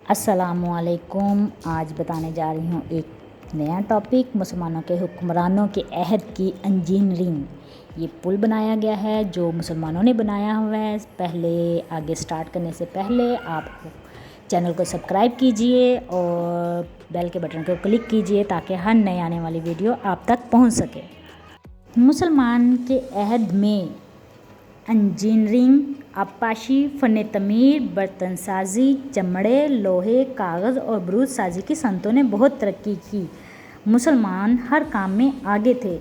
अस्सलामुअलैकुम। आज बताने जा रही हूँ एक नया टॉपिक, मुसलमानों के हुक्मरानों के अहद की इंजीनियरिंग। ये पुल बनाया गया है जो मुसलमानों ने बनाया हुआ है। पहले आगे स्टार्ट करने से पहले आप चैनल को सब्सक्राइब कीजिए और बेल के बटन को क्लिक कीजिए ताकि हर नए आने वाली वीडियो आप तक पहुँच सके। मुसलमान के अहद में इंजीनियरिंग, आबपाशी, फ़न तमीर, बर्तन साजी, चमड़े, लोहे, कागज़ और बारूद साजी की सनतों ने बहुत तरक्की की। मुसलमान हर काम में आगे थे।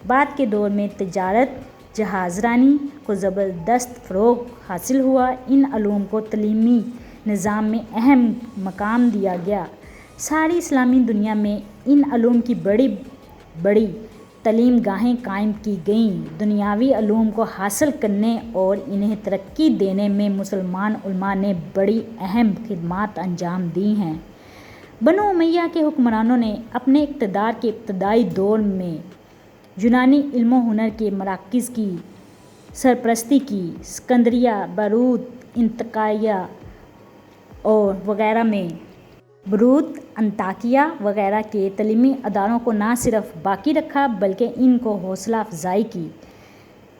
बाद के दौर में तिजारत, जहाज़रानी को ज़बरदस्त फ़रोग़ हासिल हुआ। इन अलूम को तलीमी निज़ाम में अहम मकाम दिया गया। सारी इस्लामी दुनिया में इन अलूम की बड़ी बड़ी तलीम गाहें कायम की गईं। दुनियावी अलूम को हासिल करने और इन्हें तरक्की देने में मुसलमान उलमा ने बड़ी अहम खिदमात अंजाम दी हैं। बनो उमैया के हुक्मरानों ने अपने इक़्तिदार के इब्तदाई दौर में यूनानी इल्म हुनर के मराकिज़ की सरपरस्ती की। सिकंदरिया, बारूद, इंतकाया और वग़ैरह में अंताकिया वग़ैरह के तलीमी अदारों को ना सिर्फ बाकी रखा बल्कि इनको हौसला अफजाई की।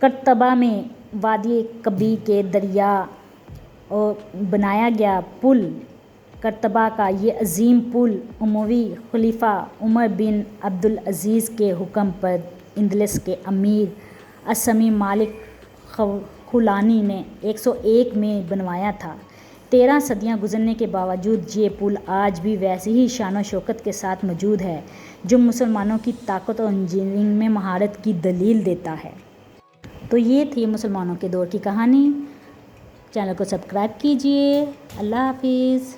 करतबा में वादी कबी के दरिया और बनाया गया पुल करतबा का ये अजीम पुल उमवी खलीफा उमर बिन अब्दुल अज़ीज़ के हुक्म पर इंदलस के अमीर असमी मालिक खुलानी ने 101 में बनवाया था। 13 सदियां गुजरने के बावजूद ये पुल आज भी वैसी ही शान और शौकत के साथ मौजूद है जो मुसलमानों की ताकत और इंजीनियरिंग में महारत की दलील देता है। तो ये थी मुसलमानों के दौर की कहानी। चैनल को सब्सक्राइब कीजिए। अल्लाह हाफिज़।